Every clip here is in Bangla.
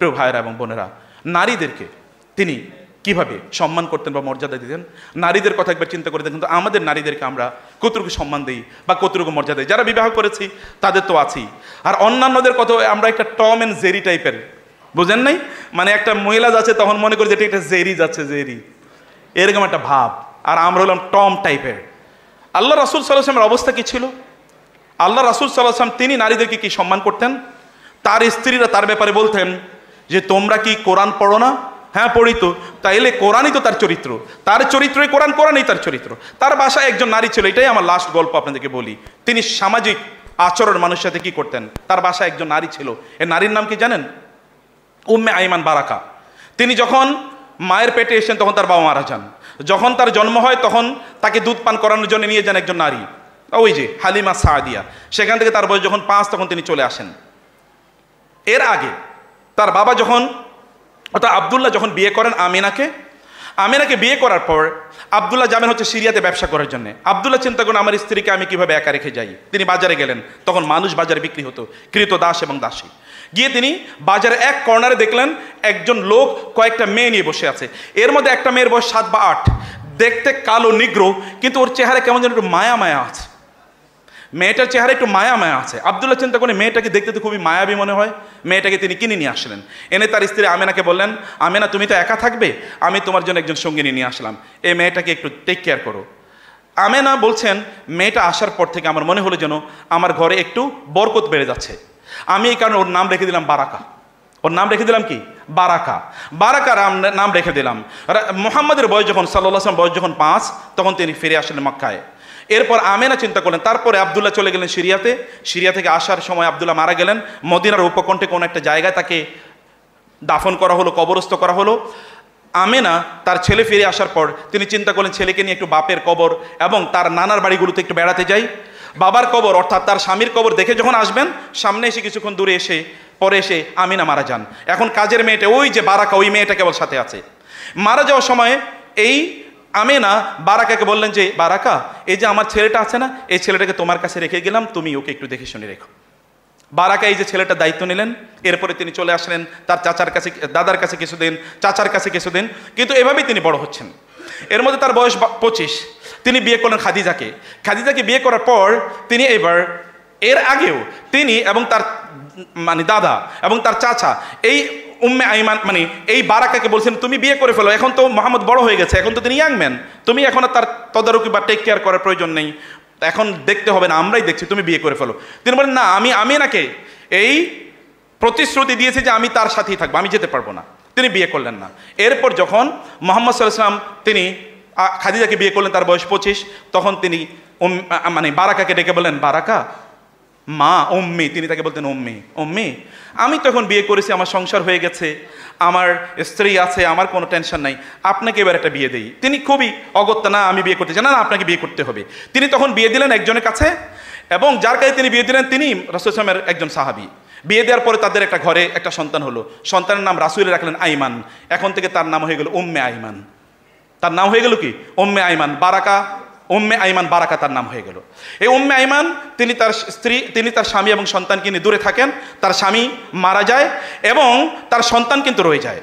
প্রিয় ভাইয়েরা এবং বোনেরা, নারীদেরকে তিনি কিভাবে সম্মান করতেন বা মর্যাদা দিতেন, নারীদের কথা একবার চিন্তা করে দেখুন তো, আমাদের নারীদেরকে আমরা কতটুকু সম্মান দিই বা কতটুকু মর্যাদা দিই। যারা বিবাহ করেছি তাদের তো আছেই, আর অন্যান্যদের কথা আমরা একটা টম অ্যান্ড জেরি টাইপের, বুঝেন নাই, মানে একটা মহিলা যাচ্ছে তখন মনে করি যে এটা একটা জেরি যাচ্ছে, জেরি এরকম একটা ভাব, আর আমরা হলাম টম টাইপের। আল্লাহ রাসূল সাল্লাল্লাহু আলাইহি ওয়াসাল্লামের অবস্থা কি ছিল? আল্লাহ রাসূল সাল্লাল্লাহু আলাইহি ওয়াসাল্লাম তিনি নারীদেরকে কি সম্মান করতেন? তার স্ত্রীরা তার ব্যাপারে বলতেন যে তোমরা কি কোরআন পড়ো না? হ্যাঁ পড়ি তো। তাইলে কোরআনই তো তার চরিত্র, তার চরিত্রই কোরআন, কোরআনই তার চরিত্র। তার বাসায় একজন নারী ছিল, এটাই আমার লাস্ট গল্প আপনাদেরকে বলি। তিনি সামাজিক আচরণ মানুষের সাথে কি করতেন, তার বাসায় একজন নারী ছিল। এই নারীর নাম কি জানেন? উম্মে আইমান বারাকা। তিনি যখন মায়ের পেটে এসেছেন তখন তার বাবা মারা যান। যখন তার জন্ম হয় তখন তাকে দুধ পান করানোর জন্য নিয়ে যান একজন নারী, ওই যে হালিমা সাদিয়া। সেখান থেকে তার বয়স যখন 5 তখন তিনি চলে আসেন। এর আগে তার বাবা যখন, অর্থাৎ আবদুল্লাহ যখন বিয়ে করেন আমিনাকে বিয়ে করার পর আবদুল্লাহ যাবেন হচ্ছে সিরিয়াতে ব্যবসা করার জন্য। আবদুল্লাহ চিন্তা করেন আমার স্ত্রীকে আমি কিভাবে একা রেখে যাই। তিনি বাজারে গেলেন, তখন মানুষ বাজারে বিক্রি হতো, কৃত দাস এবং দাসী। গিয়ে তিনি বাজারে এক কর্নারে দেখলেন একজন লোক কয়েকটা মেয়ে নিয়ে বসে আছে। এর মধ্যে একটা মেয়ের বয়স 7 বা 8, দেখতে কালো নিগ্রো, কিন্তু ওর চেহারা কেমন যেন একটু মায়া মায়া আছে। মেয়েটার চেহারা একটু মায়া মায়া আছে। আবদুল্লাহ চিন্তা করে মেয়েটাকে দেখতে তো খুবই মায়াবী মনে হয়। মেয়েটাকে তিনি কিনে নিয়ে আসলেন। এনে তার স্ত্রী আমেনাকে বললেন, আমেনা তুমি তো একা থাকবে, আমি তোমার জন্য একজন সঙ্গিনী নিয়ে আসলাম, এই মেয়েটাকে একটু টেক কেয়ার করো। আমেনা বলছেন মেয়েটা আসার পর থেকে আমার মনে হলো যেন আমার ঘরে একটু বরকত বেড়ে যাচ্ছে। আমি এই কারণে ওর নাম রেখে দিলাম বারাকা। ওর নাম রেখে দিলাম কি? বারাকা। বারাকা নাম রেখে দিলাম। মুহাম্মাদের বয়স যখন, সাল্লাল্লাহু আলাইহি ওয়াসাল্লাম বয়স যখন 5 তখন তিনি ফিরে আসলেন মক্কায়। এরপর আমেনা চিন্তা করলেন, তারপরে আবদুল্লাহ চলে গেলেন সিরিয়াতে। সিরিয়া থেকে আসার সময় আবদুল্লাহ মারা গেলেন। মদিনার উপকণ্ঠে কোনো একটা জায়গায় তাকে দাফন করা হলো, কবরস্থ করা হলো। আমেনা তার ছেলে ফিরে আসার পর তিনি চিন্তা করলেন ছেলেকে নিয়ে একটু বাপের কবর এবং তার নানার বাড়িগুলোতে একটু বেড়াতে যাই। বাবার কবর অর্থাৎ তার স্বামীর কবর দেখে যখন আসবেন, সামনে এসে কিছুক্ষণ দূরে এসে পরে এসে আমিনা মারা যান। এখন কাজের মেয়েটা ওই যে বারাকা, ওই মেয়েটা কেবল সাথে আছে। মারা যাওয়ার সময় এই আমেনা বারাকাকে বললেন যে বারাকা, এই যে আমার ছেলেটা আছে না, এই ছেলেটাকে তোমার কাছে রেখে গেলাম, তুমি ওকে একটু দেখে শুনে রেখো। বারাকা এই যে ছেলেটার দায়িত্ব নিলেন। এরপরে তিনি চলে আসলেন তার চাচার কাছে, দাদার কাছে কিছুদিন, চাচার কাছে কিছুদিন, কিন্তু এভাবেই তিনি বড় হচ্ছেন। এর মধ্যে তার বয়স 25। তিনি বিয়ে করলেন খাদিজাকে। খাদিজাকে বিয়ে করার পর তিনি এবার, এর আগেও তিনি এবং তার মানে দাদা এবং তার চাচা এই উম্মে আইমান মানে এই বারাকাকে বলছেন তুমি বিয়ে করে ফেলো, এখন তো মোহাম্মদ বড় হয়ে গেছে, এখন তো তিনি ইয়াং ম্যান, তুমি এখন আর তার তদারকি বা টেক কেয়ার করার প্রয়োজন নেই, এখন দেখতে হবে না, আমরাই দেখছি, তুমি বিয়ে করে ফেলো। তিনি বলেন না, আমি আমিনাকে এই প্রতিশ্রুতি দিয়েছি যে আমি তার সাথেই থাকবো, আমি যেতে পারবো না। তিনি বিয়ে করলেন না। এরপর যখন মুহাম্মদ সাল্লাল্লাহু আলাইহি ওয়াসাল্লাম তিনি খাদিজাকে বিয়ে করলেন, তার বয়স 25, তখন তিনি মানে বারাকাকে ডেকে বললেন, বারাকা মা উম্মি, তিনি তাকে বলতেন উম্মি। উম্মি, আমি তখন বিয়ে করেছি, আমার সংসার হয়ে গেছে, আমার স্ত্রী আছে, আমার কোনো টেনশন নাই, আপনাকে এবার একটা বিয়ে দেই। তিনি খুবই অগত্যা, না আমি বিয়ে করতে চাই না, আপনাকে বিয়ে করতে হবে। তিনি তখন বিয়ে দিলেন একজনের কাছে, এবং যার কাছে তিনি বিয়ে দিলেন তিনি রাসূল সাল্লাল্লাহু আলাইহি ওয়াসাল্লামের একজন সাহাবী। বিয়ে দেওয়ার পরে তাদের একটা ঘরে একটা সন্তান হলো। সন্তানের নাম রাসূল রাখলেন আইমান। এখন থেকে তার নাম হয়ে গেল উম্মে আইমান। তার নাম হয়ে গেল কি? উম্মে আইমান। বারাকা উম্মে আইমান বারাকা তার নাম হয়ে গেল। এই উম্মে আইমান তিনি তার স্ত্রী, তিনি তার স্বামী এবং সন্তানকে নিয়ে দূরে থাকেন। তার স্বামী মারা যায় এবং তার সন্তান কিন্তু রয়ে যায়।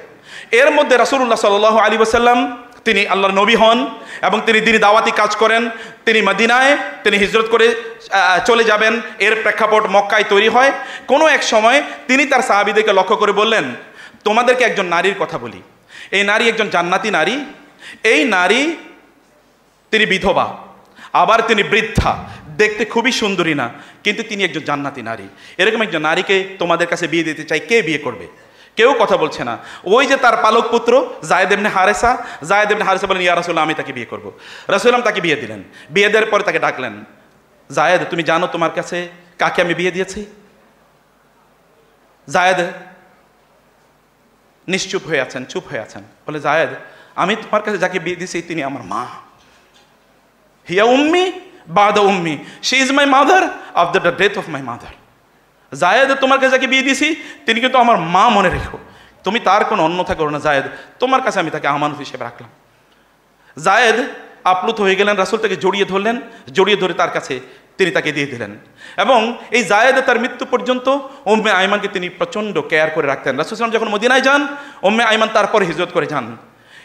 এর মধ্যে রাসূলুল্লাহ সাল্লাল্লাহু আলাইহি ওয়াসাল্লাম তিনি আল্লাহর নবী হন এবং তিনি দাওয়াতি কাজ করেন। তিনি মদিনায় তিনি হিজরত করে চলে যাবেন। এর প্রেক্ষাপট মক্কায় তৈরি হয়। কোনো এক সময় তিনি তার সাহাবীদেরকে লক্ষ্য করে বললেন, তোমাদেরকে একজন নারীর কথা বলি। এই নারী একজন জান্নাতি নারী। এই নারী তিনি বিধবা, আবার তিনি বৃদ্ধা, দেখতে খুবই সুন্দরী না, কিন্তু তিনি একজন জান্নাতি নারী। এরকম একজন নারীকে তোমাদের কাছে বিয়ে দিতে চাই, কে বিয়ে করবে? কেউ কথা বলছে না। ওই যে তার পালক পুত্র যায়েদ ইবনে হারেসা, যায়েদ ইবনে হারেসা বলেন, ইয়া রাসূলুল্লাহ, আমি তাকে বিয়ে করব। রাসূলুল্লাহ তাকে বিয়ে দিলেন। বিয়ে দেওয়ার পরে তাকে ডাকলেন, যায়েদ তুমি জানো তোমার কাছে কাকে আমি বিয়ে দিয়েছি? যায়েদ নিশ্চুপ হয়ে আছেন, চুপ হয়ে আছেন। বলে, যায়েদ আমি তোমার কাছে যাকে বিয়ে দিয়েছি তিনি আমার মা। হিয়া উম্মি বাদা উম্মি, she is my mother after the death of my mother. Zayed তোমার কাছে যাকে বিয়ে দিয়েছি তিনি কিন্তু আমার মা, মনে রেখো, তুমি তার কোনো অন্যথা করো না জায়েদ, তোমার কাছে আমি তাকে আমানত হিসেবে রাখলাম। জায়েদ আপ্লুত হয়ে গেলেন, রাসূল তাকে জড়িয়ে ধরলেন, জড়িয়ে ধরে তার কাছে তিনি তাকে দিয়ে দিলেন। এবং এই জায়েদা তার মৃত্যু পর্যন্ত উম্মে আইমানকে তিনি প্রচণ্ড কেয়ার করে রাখতেন। রাসূল সাল্লাল্লাহু আলাইহি ওয়াসাল্লাম যখন মদিনায় যান, উম্মে আইমান তারপর হিজরত করে যান।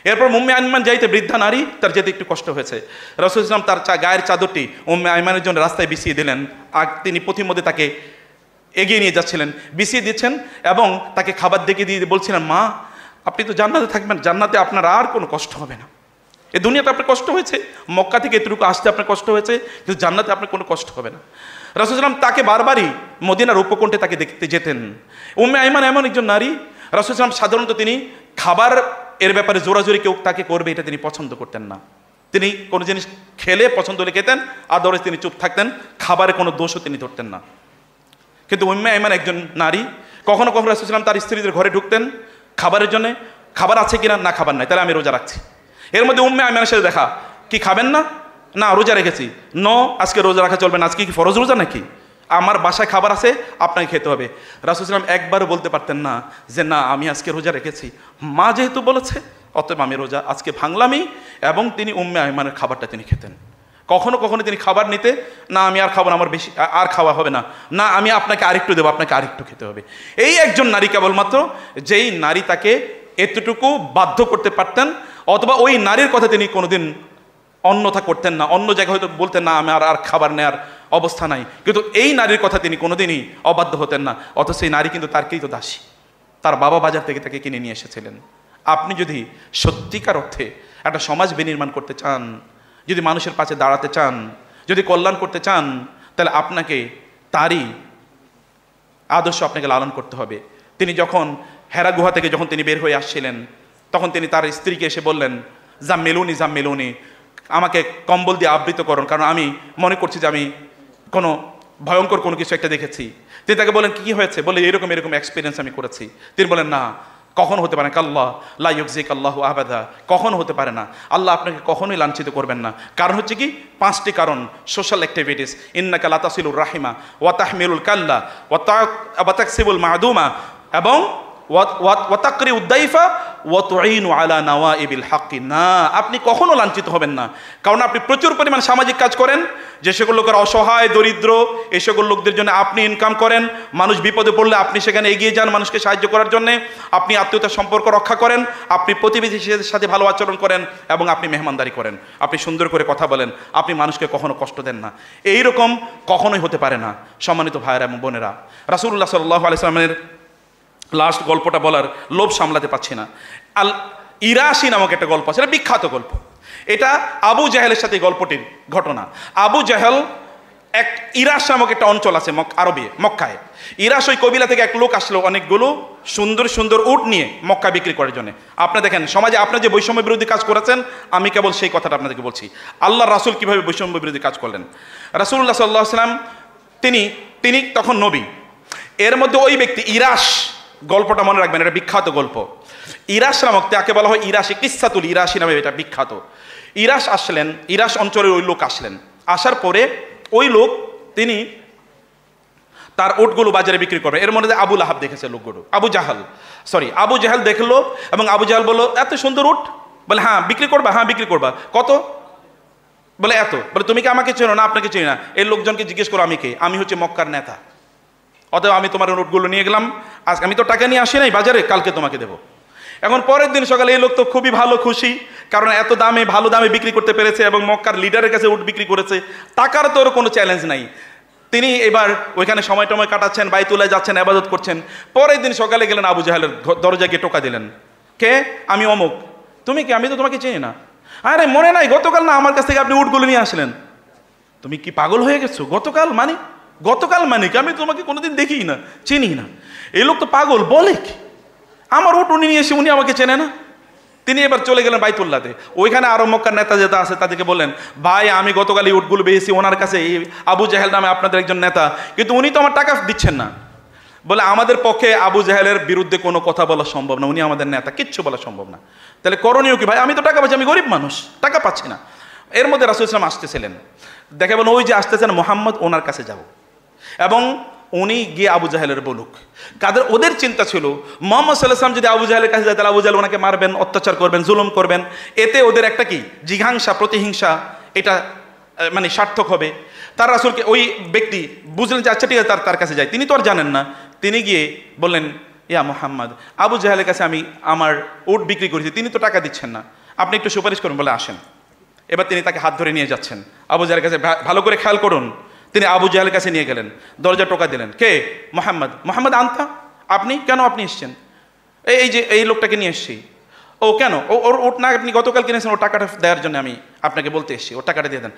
এরপর উম্মে আইমান যাইতে বৃদ্ধা নারী, তার যেতে একটু কষ্ট হয়েছে। রাসূল সাল্লাল্লাহু আলাইহি ওয়াসাল্লাম তার গায়ের চাদরটি উম্মে আইমানের জন্য রাস্তায় বিছিয়ে দিলেন। আর তিনি পথিমধ্যে তাকে এগিয়ে নিয়ে যাচ্ছিলেন, বিছিয়ে দিচ্ছেন এবং তাকে খাবার দেখিয়ে দিয়ে বলছিলেন, মা আপনি তো জান্নাতে থাকবেন, জান্নাতে আপনার আর কোনো কষ্ট হবে না। এই দুনিয়াতে আপনার কষ্ট হয়েছে, মক্কা থেকে এতটুকু আসতে আপনার কষ্ট হয়েছে, কিন্তু জান্নাতে আপনার কোনো কষ্ট হবে না। রাসূল সাল্লাল্লাহু আলাইহি ওয়াসাল্লাম তাকে বারবারই মদিনার উপকণ্ঠে তাকে দেখতে যেতেন। উম্মে আইমান এমন একজন নারী, রাসূল সাল্লাল্লাহু আলাইহি ওয়াসাল্লাম সাধারণত তিনি খাবার এর ব্যাপারে জোরাজোরি কেউ তাকে করবে এটা তিনি পছন্দ করতেন না। তিনি কোনো জিনিস খেলে পছন্দ হলে খেতেন, আদরে তিনি চুপ থাকতেন, খাবারে কোনো দোষও তিনি ধরতেন না। কিন্তু উম্মে আইমান একজন নারী, কখনো কখনো রাসূল সাল্লাল্লাহু আলাইহি ওয়াসাল্লাম তার স্ত্রীদের ঘরে ঢুকতেন খাবারের জন্য, খাবার আছে কিনা, না খাবার নাই, তাহলে আমি রোজা রাখছি। এর মধ্যে উম্মে আইমানের সাথে দেখা, কি খাবেন না, না রোজা রেখেছি, আজকে রোজা রাখা চলবে না, আজকে কি ফরজ রোজা নাকি, আমার বাসায় খাবার আছে আপনাকে খেতে হবে। রাসূল সাল্লাল্লাহু আলাইহি ওয়াসাল্লাম একবারও বলতে পারতেন না যে না আমি আজকে রোজা রেখেছি, মা যেহেতু বলেছে অতএব আমি রোজা আজকে ভাঙলামই। এবং তিনি উম্মে আইমানের খাবারটা তিনি খেতেন। কখনো কখনো তিনি খাবার নিতে, না আমি আর খাবার, আমার বেশি আর খাওয়া হবে না, না আমি আপনাকে আরেকটু দেবো, আপনাকে আরেকটু খেতে হবে। এই একজন নারী কেবলমাত্র, যেই নারী তাকে এতটুকু বাধ্য করতে পারতেন, অথবা ওই নারীর কথা তিনি কোনোদিন অন্যথা করতেন না। অন্য জায়গায় হয়তো বলতেন না আমি আর খাবার নেওয়ার অবস্থা নাই, কিন্তু এই নারীর কথা তিনি কোনোদিনই অবাধ্য হতেন না। অথচ সেই নারী কিন্তু তার তো দাসী, তার বাবা বাজার থেকে তাকে কিনে নিয়ে এসেছিলেন। আপনি যদি সত্যিকার অর্থে একটা সমাজ বিনির্মাণ করতে চান, যদি মানুষের পাশে দাঁড়াতে চান, যদি কল্যাণ করতে চান, তাহলে আপনাকে তারই আদর্শ আপনাকে লালন করতে হবে। তিনি যখন হেরা গুহা থেকে যখন তিনি বের হয়ে আসছিলেন, তখন তিনি তার স্ত্রীকে এসে বললেন, জাম্মিলুনি জাম্মিলুনি, আমাকে কম্বল দিয়ে আবৃত করুন, কারণ আমি মনে করছি যে আমি কোনো ভয়ঙ্কর কোনো কিছু একটা দেখেছি। তিনি তাকে বলেন কি হয়েছে, বলে এরকম এরকম এক্সপিরিয়েন্স আমি করেছি। তিনি বলেন না, কখনো হতে পারে না, কাল্লাহ লা ইউকজিক আল্লাহু আবাদা, কখনো হতে পারে না, আল্লাহ আপনাকে কখনোই লাঞ্ছিত করবেন না। কারণ হচ্ছে কি, 5টি কারণ, সোশ্যাল অ্যাক্টিভিটিস, ইন্নাকা লা তাসিলুর রাহিমা ওয়া তাহমিলুল কাল্লা ওয়া তাকসিবুল মাদুমা এবং ওয়া তাকরিউদ দাইফা ওয়া তুঈনু আলা নাওয়াইবিল হাক্কি। না, আপনি কখনো লাঞ্ছিত হবেন না, কারণ আপনি প্রচুর পরিমাণ সামাজিক কাজ করেন। যে সকল লোকের অসহায় দরিদ্র, এই সকল লোকদের জন্য আপনি ইনকাম করেন। মানুষ বিপদে পড়লে আপনি সেখানে এগিয়ে যান মানুষকে সাহায্য করার জন্যে। আপনি আত্মীয়তার সম্পর্ক রক্ষা করেন, আপনি প্রতিবেশীদের সাথে ভালো আচরণ করেন এবং আপনি মেহমানদারি করেন, আপনি সুন্দর করে কথা বলেন, আপনি মানুষকে কখনো কষ্ট দেন না। এইরকম কখনোই হতে পারে না। সম্মানিত ভাইয়েরা এবং বোনেরা, রাসূলুল্লাহ সাল্লাল্লাহু আলাইহি ওয়াসাল্লামের লাস্ট গল্পটা বলার লোভ সামলাতে পারছি না। আল ইরাশি নামক একটা গল্প আছে, এটা বিখ্যাত গল্প। এটা আবু জাহেলের সাথে গল্পটির ঘটনা। আবু জাহেল, এক ইরাশ নামক একটা অঞ্চল আছে আরবে, মক্কায়। ইরাশ ওই কবিলা থেকে এক লোক আসলো অনেকগুলো সুন্দর সুন্দর উট নিয়ে মক্কা বিক্রি করার জন্য। আপনি দেখেন সমাজে আপনার যে বৈষম্য বিরোধী কাজ করেছেন, আমি কেবল সেই কথাটা আপনাদেরকে বলছি। আল্লাহ রাসূল কিভাবে বৈষম্য বিরোধী কাজ করলেন। রাসূলুল্লাহ সাল্লাল্লাহু আলাইহি ওয়াসাল্লাম তিনি তখন নবী। এর মধ্যে ওই ব্যক্তি ইরাশ, গল্পটা মনে রাখবেন, এটা বিখ্যাত গল্প। ইরাশ নামক, তাকে বলা হয় ইরাশি, কিসসাতুল ইরাশি নামে এটা বিখ্যাত। ইরাশ আসলেন, ইরাশ অঞ্চলের ওই লোক আসলেন। আসার পরে ওই লোক তিনি তার উটগুলো বাজারে বিক্রি করবে। এর মধ্যে আবু লাহাব দেখেছে লোকগুলো, আবু জাহাল দেখলো এবং আবু জাহাল বলল, এত সুন্দর উট, বলে হ্যাঁ বিক্রি করবা, হ্যাঁ বিক্রি করবা, কত, বলে এত, বলে তুমি কি আমাকে চেনো, না আপনাকে চিনি না। এই লোকজনকে জিজ্ঞেস করো আমি কে, আমি হচ্ছে মক্কার নেতা, অতএব আমি তোমার উটগুলো নিয়ে গেলাম, আজ আমি তো টাকা নিয়ে আসি নাই বাজারে, কালকে তোমাকে দেবো। এখন পরের দিন সকালে এই লোক তো খুবই ভালো খুশি, কারণ এত দামে ভালো দামে বিক্রি করতে পেরেছে এবং মক্কার লিডারের কাছে উট বিক্রি করেছে, টাকার তো ওর কোনো চ্যালেঞ্জ নাই। তিনি এবার ওইখানে সময় টময় কাটাচ্ছেন, বাইতুল্লাহ যাচ্ছেন, ইবাদত করছেন। পরের দিন সকালে গেলেন, আবু জাহেলের দরজায় গিয়ে টোকা দিলেন, কে, আমি অমুক। তুমি কি, আমি তো তোমাকে চিনি না। আরে মনে নাই, গতকাল না আমার কাছ থেকে আপনি উটগুলো নিয়ে আসলেন। তুমি কি পাগল হয়ে গেছো, গতকাল মানে কি, আমি তোমাকে কোনোদিন দেখি না, চিনি না। এই লোক তো পাগল, বলে কি, আমার উট উনি নিয়ে এসে উনি আমাকে চেনে না। তিনি এবার চলে গেলেন বাইতুল্লাহতে। ওইখানে আরো মক্কার নেতা যেটা আছে তাদেরকে বললেন, ভাই আমি গতকাল এই উটগুলো বেয়েছি ওনার কাছে, এই আবু জাহেল নামে আপনাদের একজন নেতা, কিন্তু উনি তো আমার টাকা দিচ্ছেন না। বলে আমাদের পক্ষে আবু জাহেলের বিরুদ্ধে কোনো কথা বলা সম্ভব না, উনি আমাদের নেতা, কিচ্ছু বলা সম্ভব না। তাহলে করণীয় কি ভাই, আমি তো টাকা পাচ্ছি, আমি গরিব মানুষ, টাকা পাচ্ছি না। এর মধ্যে রাসূল সাল্লাল্লাহু আলাইহি ওয়াসাল্লাম আসতেছিলেন, দেখে বলেন ওই যে আসতেছেন মোহাম্মদ, ওনার কাছে যাব। এবং উনি গিয়ে আবু জাহেলের বলুক। ওদের চিন্তা ছিল মুহাম্মদ সাল্লাল্লাহু আলাইহি ওয়াসাল্লাম যদি আবু জাহেলের কাছে যায় তাহলে আবু জাহেল ওনাকে মারবেন, অত্যাচার করবেন, জুলুম করবেন, এতে ওদের একটা কি জিঘাংসা, প্রতিহিংসা, এটা মানে সার্থক হবে। তার রাসূলকে ওই ব্যক্তি বুঝলেন যে আচ্ছা ঠিক আছে তার কাছে যায়, তিনি তো আর জানেন না। তিনি গিয়ে বললেন, ইয়া মুহাম্মদ, আবু জাহেলের কাছে আমি আমার উট বিক্রি করেছি, তিনি তো টাকা দিচ্ছেন না, আপনি একটু সুপারিশ করুন, বলে আসেন। এবার তিনি তাকে হাত ধরে নিয়ে যাচ্ছেন আবু জাহেলের কাছে। ভালো করে খেয়াল করুন, তিনি আবু জাহেলের কাছে নিয়ে গেলেন, দরজা টোকা দিলেন, কে? মুহাম্মদ। মুহাম্মদ আনতা, আপনি কেন আপনি এসছেন? এই যে এই লোকটাকে নিয়ে এসছি। ও কেন? ওর ওট না আপনি গতকাল কিনেছেন, ও টাকাটা দেওয়ার জন্য আমি আপনাকে বলতে এসেছি, ও টাকাটা দিয়ে দেন।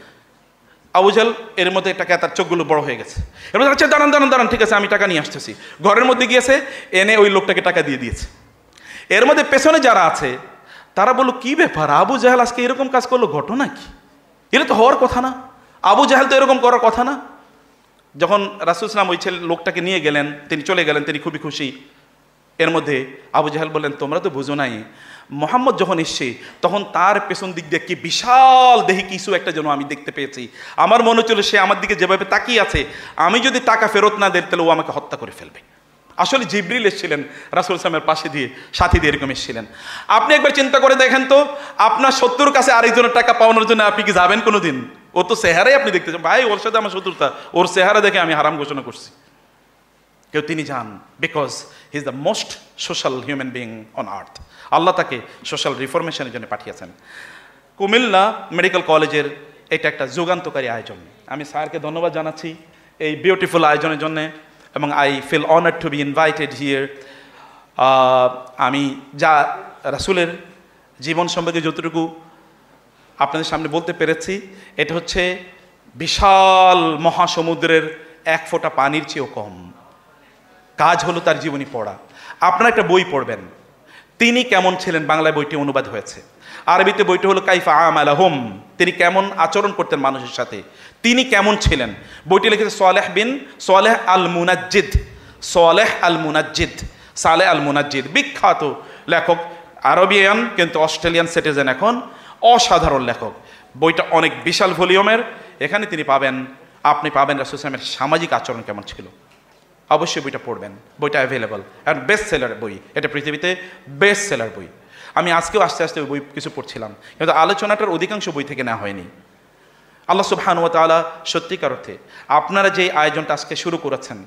আবু জাহেল এর মধ্যে টাকা, তার চোখগুলো বড় হয়ে গেছে। এবার আচ্ছা দাঁড়ান দাঁড়ান দাঁড়ান, ঠিক আছে আমি টাকা নিয়ে আসতেছি। ঘরের মধ্যে গিয়েছে, এনে ওই লোকটাকে টাকা দিয়ে দিয়েছে। এর মধ্যে পেছনে যারা আছে তারা বলল, কি ব্যাপার, আবু জাহেল আজকে এরকম কাজ করলো, ঘটনা কি? এটা তো হওয়ার কথা না, আবু জাহেল তো এরকম করার কথা না। যখন রাসূল সাল্লাল্লাহু আলাইহি ওয়াসাল্লাম ওই লোকটাকে নিয়ে গেলেন, তিনি চলে গেলেন, তিনি খুবই খুশি। এর মধ্যে আবু জাহেল বললেন, তোমরা তো বুঝো নাই, মোহাম্মদ যখন এসছে তখন তার পেছন দিক দিয়ে কি বিশাল দেহি কিছু একটা যেন আমি দেখতে পেয়েছি। আমার মনে হচ্ছিল সে আমার দিকে যেভাবে তাকিয়ে আছে, আমি যদি টাকা ফেরত না দেই তাহলে ও আমাকে হত্যা করে ফেলবে। আসলে জিবরিল এসেছিলেন রাসূল সাল্লাল্লাহু পাশে দিয়ে, সাথী দিয়ে এরকম এসেছিলেন। আপনি একবার চিন্তা করে দেখেন তো, আপনার শত্রুর কাছে আরেকজনের টাকা পাওয়ানোর জন্য আপনি কি যাবেন কোনোদিন? ও তো চেহারাই আপনি দেখতে চান, ভাই ওর সাথে আমার শত্রুতা, ওর চেহারা দেখে আমি হারাম ঘোষণা করছি। কেউ তিনি যান, because he is the most social human being on earth. Allah তাকে সোশ্যাল রিফরমেশনের জন্য পাঠিয়েছেন। কুমিল্লা মেডিকেল কলেজের এটা একটা যুগান্তকারী আয়োজন। আমি স্যারকে ধন্যবাদ জানাচ্ছি এই বিউটিফুল আয়োজনের জন্য, এবং I feel honoured to be invited here. আমি যা রাসূলের জীবন সম্পর্কে যতটুকু আপনাদের সামনে বলতে পেরেছি, এটা হচ্ছে বিশাল মহাসমুদ্রের এক ফোঁটা পানির চেয়েও কম। কাজ হলো তার জীবনী পড়া। আপনারা একটা বই পড়বেন, তিনি কেমন ছিলেন, বাংলায় বইটি অনুবাদ হয়েছে, আরবিতে বইটি হলো কাইফা আমালাহুম, তিনি কেমন আচরণ করতেন মানুষের সাথে, তিনি কেমন ছিলেন। বইটি লিখেছে সালেহ বিন সালেহ আল মুনাজ্জিদ, সালেহ আল মুনাজ্জিদ, সালেহ আল মুনাজ্জিদ, বিখ্যাত লেখক, আরবিয়ান কিন্তু অস্ট্রেলিয়ান সিটিজেন এখন, অসাধারণ লেখক। বইটা অনেক বিশাল ভলিউমের। এখানে তিনি পাবেন, আপনি পাবেন রাসূল সাল্লাল্লাহু আলাইহি ওয়াসাল্লামের সামাজিক আচরণ কেমন ছিল। অবশ্যই বইটা পড়বেন, বইটা অ্যাভেলেবল, অ্যান্ড বেস্ট সেলার বই, এটা পৃথিবীতে বেস্ট সেলার বই। আমি আজকেও আস্তে আস্তে ওই বই কিছু পড়ছিলাম, কিন্তু আলোচনাটার অধিকাংশ বই থেকে নেওয়া হয়নি। আল্লাহ সুবহানাহু ওয়া তাআলা সত্যিকার অর্থে আপনারা যে আয়োজনটা আজকে শুরু করেছেন,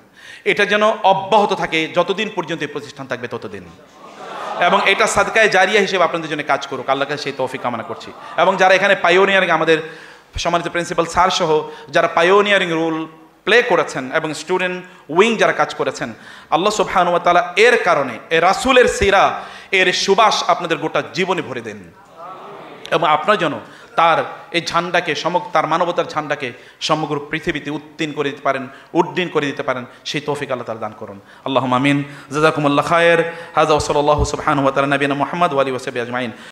এটা যেন অব্যাহত থাকে, যতদিন পর্যন্ত এই প্রতিষ্ঠান থাকবে ততদিন, এবং এটা সাদকায়ে জারিয়া হিসেবে আপনাদের জন্য কাজ করুক, আল্লাহর কাছে সেই তৌফিক কামনা করছি। এবং যারা এখানে পাইওনিয়ারিং, আমাদের সম্মানিত প্রিন্সিপাল স্যার সহ যারা পাইওনিয়ারিং রোল প্লে করেছেন এবং স্টুডেন্ট উইং যারা কাজ করেছেন, আল্লাহ সুবহানাহু ওয়া তাআলা এর কারণে এ রাসূলের সিরা, এর সুবাস আপনাদের গোটা জীবনে ভরে দেন, এবং আপনার জন্য তার এই ঝান্ডাকে, তার মানবতার ঝান্ডাকে সমগ্র পৃথিবীতে উত্তীর্ণ করে দিতে পারেন, উড্ডীন করে দিতে পারেন, সেই তৌফিক আল্লাহ তাআলা দান করুন। আল্লাহুম্মা আমিন। জাযাকুমুল্লাহু খায়র। হাযা ওয়া সাল্লাল্লাহু সুবহানাহু ওয়া তাআলা নবিয়ানা মুহাম্মদ ওয়া আলিহি ওয়া সাহবিহি আজমাইন।